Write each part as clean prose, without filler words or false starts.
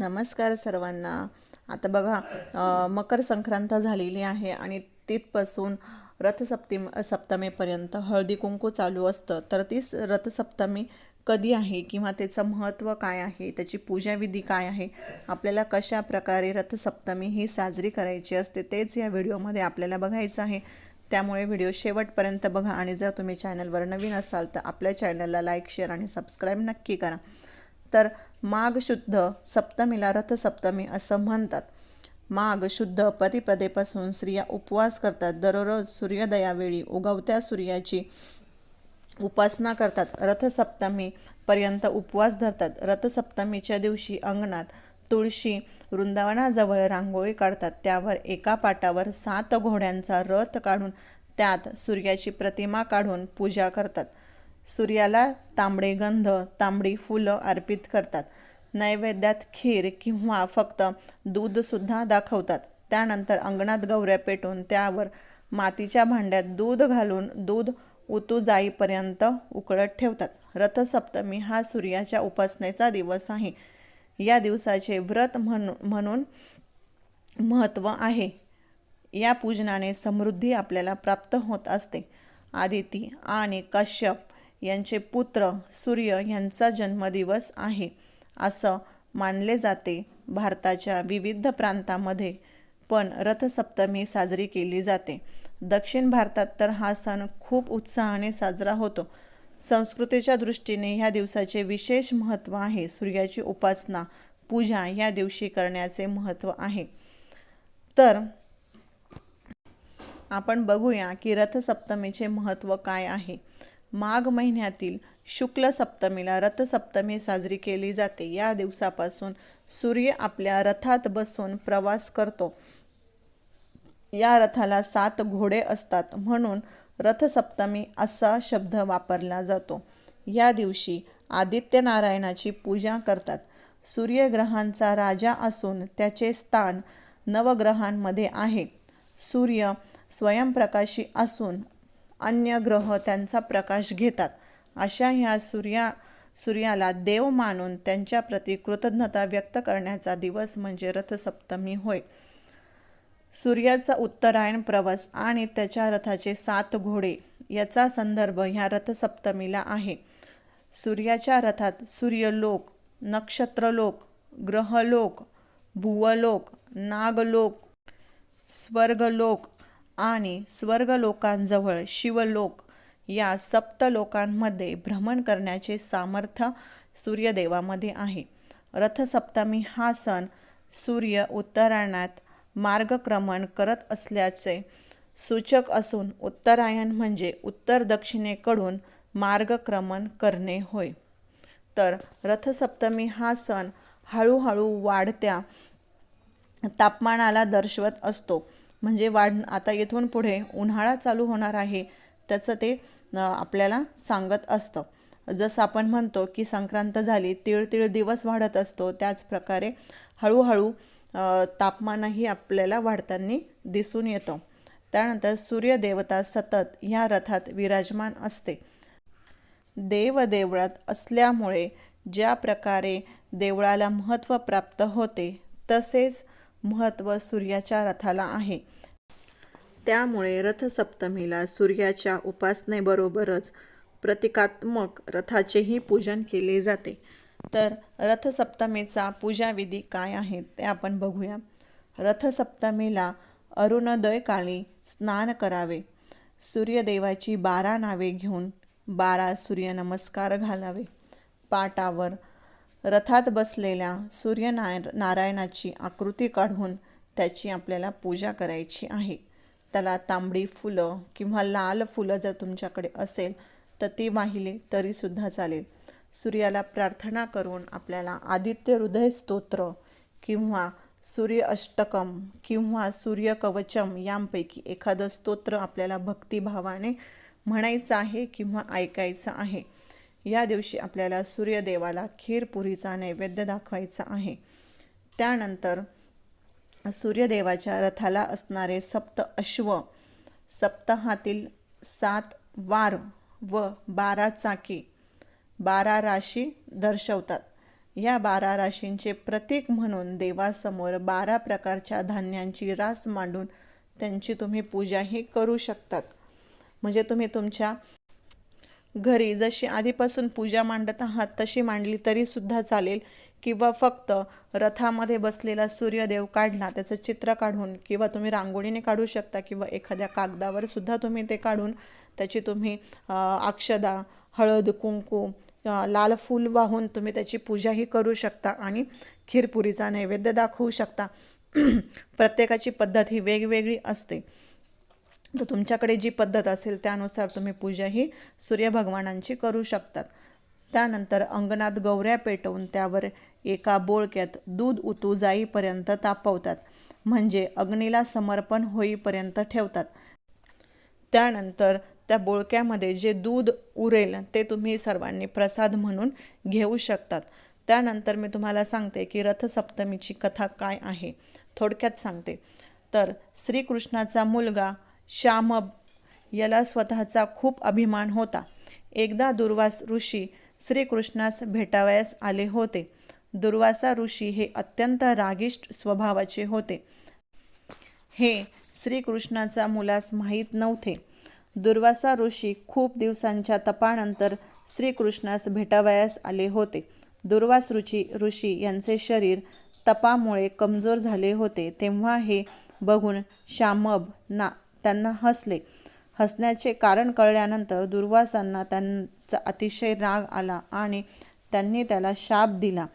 नमस्कार सर्वांना. आता बघा, मकर संक्रांत झालेली आहे आणि तिथपासून सप्तमीपर्यंत हळदी कुंकू चालू असतं. तर तीच रथसप्तमी कधी आहे किंवा त्याचं महत्त्व काय आहे, त्याची पूजाविधी काय आहे, आपल्याला कशा प्रकारे रथसप्तमी ही साजरी करायची असते, तेच या व्हिडिओमध्ये आपल्याला बघायचं आहे. त्यामुळे व्हिडिओ शेवटपर्यंत बघा आणि जर तुम्ही चॅनलवर नवीन असाल तर आपल्या चॅनलला लाईक, शेअर आणि सबस्क्राईब नक्की करा. तर माघ शुद्ध सप्तमीला रथसप्तमी असं म्हणतात. माघ शुद्ध प्रतिपदेपासून स्त्रिया उपवास करतात. दररोज सूर्योदयावेळी उगवत्या सूर्याची उपासना करतात. रथसप्तमीपर्यंत उपवास धरतात. रथसप्तमीच्या दिवशी अंगणात तुळशी वृंदावनाजवळ रांगोळी काढतात. त्यावर एका पाटावर 7 घोड्यांचा रथ काढून त्यात सूर्याची प्रतिमा काढून पूजा करतात. सूर्याला तांबडे गंध, तांबडी फुलं अर्पित करतात. नैवेद्यात खीर किंवा फक्त दूधसुद्धा दाखवतात. त्यानंतर अंगणात गौऱ्या पेटून त्यावर मातीच्या भांड्यात दूध घालून दूध उतू जाईपर्यंत उकळत ठेवतात. रथसप्तमी हा सूर्याच्या उपासनेचा दिवस आहे. या दिवसाचे व्रत म्हणून महत्त्व आहे. या पूजनाने समृद्धी आपल्याला प्राप्त होत असते. आदिती आणि कश्यप यांचे पुत्र सूर्य यांचा जन्मदिवस आहे असं मानले जाते. भारताच्या विविध प्रांतामध्ये पण रथसप्तमी साजरी केली जाते. दक्षिण भारतात तर हा सण खूप उत्साहाने साजरा होतो. संस्कृतीच्या दृष्टीने ह्या दिवसाचे विशेष महत्त्व आहे. सूर्याची उपासना, पूजा या दिवशी करण्याचे महत्त्व आहे. तर आपण बघूया की रथसप्तमीचे महत्त्व काय आहे. माघ महिन्यातील शुक्ल सप्तमीला रथसप्तमी साजरी केली जाते. या दिवसापासून सूर्य आपल्या रथात बसून प्रवास करतो. या रथाला 7 घोडे असतात म्हणून रथसप्तमी असा शब्द वापरला जातो. या दिवशी आदित्य नारायणाची पूजा करतात. सूर्यग्रहांचा राजा असून त्याचे स्थान नवग्रहांमध्ये आहे. सूर्य स्वयंप्रकाशी असून अन्य ग्रह त्यांचा प्रकाश घेतात. अशा ह्या सूर्याला देव मानून त्यांच्याप्रती कृतज्ञता व्यक्त करण्याचा दिवस म्हणजे रथसप्तमी होय. सूर्याचा उत्तरायण प्रवास आणि त्याच्या रथाचे 7 घोडे याचा संदर्भ ह्या रथसप्तमीला आहे. सूर्याच्या रथात सूर्यलोक, नक्षत्रलोक, ग्रहलोक, भुवलोक, नागलोक, स्वर्गलोक आणि स्वर्गलोकांजवळ शिवलोक या 7 लोकांमध्ये भ्रमण करण्याचे सामर्थ्य सूर्यदेवामध्ये आहे. रथसप्तमी हा सण सूर्य उत्तरायणात मार्गक्रमण करत असल्याचे सूचक असून उत्तरायण म्हणजे उत्तर दक्षिणेकडून मार्गक्रमण करणे होय. तर रथसप्तमी हा सण हळूहळू वाढत्या तापमानाला दर्शवत असतो. म्हणजे आता इथून पुढे उन्हाळा चालू होणार आहे त्याचं ते आपल्याला सांगत असतं. जसं आपण म्हणतो की संक्रांत झाली, तिळ दिवस वाढत असतो, त्याच प्रकारे हळूहळू तापमानही आपल्याला वाढताना दिसून येतं. त्यानंतर सूर्यदेवता सतत ह्या रथात विराजमान असते. देव देवळात असल्यामुळे ज्या प्रकारे देवळाला महत्त्व प्राप्त होते तसेच महत्त्व सूर्याच्या रथाला आहे. त्यामुळे रथसप्तमीला सूर्याच्या उपासनेबरोबरच प्रतिकात्मक रथाचेही पूजन केले जाते. तर रथसप्तमीचा पूजाविधी काय आहे ते आपण बघूया. रथसप्तमीला अरुणोदयकाळी स्नान करावे. सूर्यदेवाची 12 नावे घेऊन 12 सूर्यनमस्कार घालावे. पाटावर रथात बसलेल्या नारायणाची आकृती काढून त्याची आपल्याला पूजा करायची आहे. त्याला तांबडी फुलं किंवा लाल फुलं जर तुमच्याकडे असेल तर ती वाहिली तरीसुद्धा चालेल. सूर्याला प्रार्थना करून आपल्याला आदित्य हृदय स्तोत्र किंवा सूर्य अष्टकम किंवा सूर्यकवचम यांपैकी एखादं स्तोत्र आपल्याला भक्तिभावाने म्हणायचं आहे किंवा ऐकायचं आहे. या दिवशी आपल्याला सूर्यदेवाला खीरपुरीचा नैवेद्य दाखवायचा आहे. त्यानंतर सूर्यदेवाच्या रथाला असणारे 7 अश्व, सप्ताहातील 7 वार व 12 चाकी 12 राशी दर्शवतात. या 12 राशींचे प्रतीक म्हणून देवासमोर 12 प्रकारच्या धान्यांची रास मांडून त्यांची तुम्ही पूजाही करू शकतात. म्हणजे तुम्ही तुमच्या घरी जशी आधीपासून पूजा मांडत आहात तशी मांडली तरी सुद्धा चालेल, किंवा फक्त रथामध्ये बसलेला सूर्यदेव काढला त्याचं चित्र काढून, किंवा तुम्ही रांगोळीने काढू शकता, किंवा एखाद्या कागदावर सुद्धा तुम्ही ते काढून त्याची तुम्ही अक्षदा, हळद, कुंकू, लाल फूल वाहून तुम्ही त्याची पूजाही करू शकता आणि खीरपुरीचा नैवेद्य दाखवू शकता. प्रत्येकाची पद्धत ही वेगवेगळी असते. तर तुमच्याकडे जी पद्धत असेल त्यानुसार तुम्ही पूजा ही सूर्यभगवानांची करू शकतात. त्यानंतर अंगणात गौऱ्या पेटवून त्यावर एका बोळक्यात दूध उतू जाईपर्यंत तापवतात, म्हणजे अग्नीला समर्पण होईपर्यंत ठेवतात. त्यानंतर त्या बोळक्यामध्ये जे दूध उरेल ते तुम्ही सर्वांनी प्रसाद म्हणून घेऊ शकतात. त्यानंतर मी तुम्हाला सांगते की रथसप्तमीची कथा काय आहे, थोडक्यात सांगते. तर श्रीकृष्णाचा मुलगा शामब याला स्वतःचा खूप अभिमान होता. एकदा दुर्वास ऋषी श्रीकृष्णास भेटावयास आले होते. दुर्वासा ऋषी हे अत्यंत रागिष्ट स्वभावाचे होते. हे श्रीकृष्णाचा मुलास माहीत नव्हते. दुर्वासा ऋषी खूप दिवसांच्या तपानंतर श्रीकृष्णास भेटावयास आले होते. दुर्वास ऋषी यांचे शरीर तपामुळे कमजोर झाले होते. तेव्हा हे बघून शामब त्यांना हसले. हसण्याचे कारण कळल्यानंतर दुर्वासांना त्यांचा अतिशय राग आला आणि त्यांनी त्याला शाप दिला,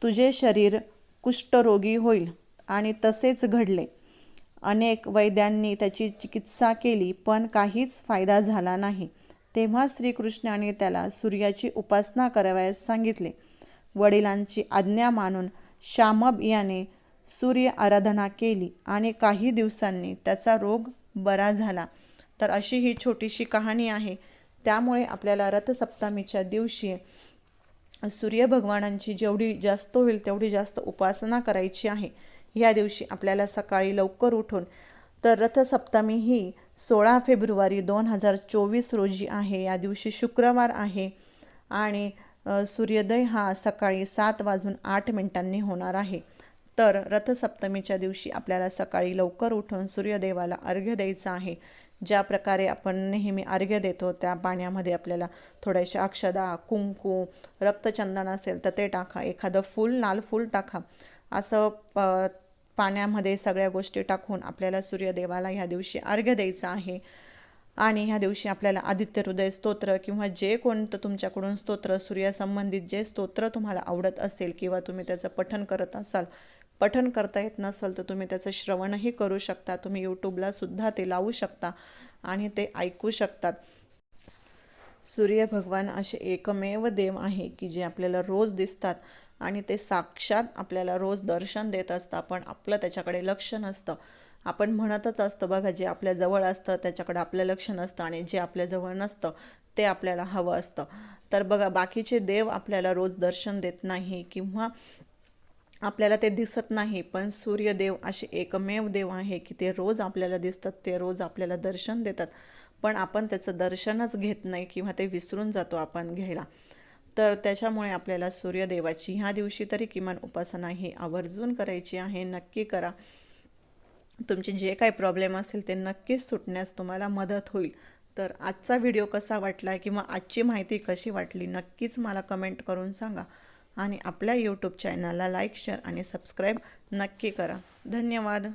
तुझे शरीर कुष्ठरोगी होईल. आणि तसेच घडले. अनेक वैद्यांनी त्याची चिकित्सा केली पण काहीच फायदा झाला नाही. तेव्हा श्रीकृष्णाने त्याला सूर्याची उपासना करावयास सांगितले. वडिलांची आज्ञा मानून शामब याने सूर्य आराधना केली आणि काही दिवसांनी त्याचा रोग बरा झाला. तर अशी ही छोटीशी कहाणी आहे. त्यामुळे आपल्याला रथसप्तमीच्या दिवशी सूर्यभगवानांची जेवढी जास्त होईल तेवढी जास्त उपासना करायची आहे. या दिवशी आपल्याला सकाळी लवकर उठून, तर रथसप्तमी ही 16 फेब्रुवारी 2024 रोजी आहे. या दिवशी शुक्रवार आहे आणि सूर्योदय हा सकाळी 7:08 होणार आहे. तर रथसप्तमीच्या दिवशी आपल्याला सकाळी लवकर उठून सूर्यदेवाला अर्घ्य द्यायचा आहे. ज्या प्रकारे आपण नेहमी अर्घ्य देतो त्या पाण्यामध्ये आपल्याला थोड्याशा अक्षदा, कुंकू, रक्तचंदन असेल तर ते टाका, एखादं फूल, लाल फूल टाका. असं पाण्यामध्ये सगळ्या गोष्टी टाकून आपल्याला सूर्यदेवाला ह्या दिवशी अर्घ्य द्यायचं आहे. आणि ह्या दिवशी आपल्याला आदित्य हृदय स्तोत्र किंवा जे कोणतं तुमच्याकडून स्तोत्र, सूर्यासंबंधित जे स्तोत्र तुम्हाला आवडत असेल किंवा तुम्ही त्याचं पठण करत असाल, पठण करता येत नसेल तर तुम्ही त्याचं श्रवणही करू शकता. तुम्ही यूट्यूबला सुद्धा ते लावू शकता आणि ते ऐकू शकतात. सूर्य भगवान असे एकमेव देव आहे की जे आपल्याला रोज दिसतात आणि ते साक्षात आपल्याला रोज दर्शन देत असतात, पण आपलं त्याच्याकडे लक्ष नसतं. आपण म्हणतच असतो बघा, जे आपल्या जवळ असतं त्याच्याकडे आपलं लक्ष नसतं आणि जे आपल्या जवळ नसतं ते आपल्याला हवं असतं. तर बघा, बाकीचे देव आपल्याला रोज दर्शन देत नाही किंवा आपल्याला ते दिसत नाही, पण सूर्यदेव असे एकमेव देव आहे की ते रोज आपल्याला दिसतात, ते रोज आपल्याला दर्शन देतात, पण आपण त्याचं दर्शनच घेत नाही किंवा ते विसरून जातो आपण घ्यायला. तर त्याच्यामुळे आपल्याला सूर्यदेवाची ह्या दिवशी तरी किमान उपासना ही आवर्जून करायची आहे. नक्की करा. तुमचे जे काही प्रॉब्लेम असेल ते नक्कीच सुटण्यास तुम्हाला मदत होईल. तर आजचा व्हिडिओ कसा वाटला किंवा आजची माहिती कशी वाटली नक्कीच मला कमेंट करून सांगा. आणि आपल्या यूट्यूब चॅनलला लाईक, शेअर आणि सबस्क्राईब नक्की करा. धन्यवाद.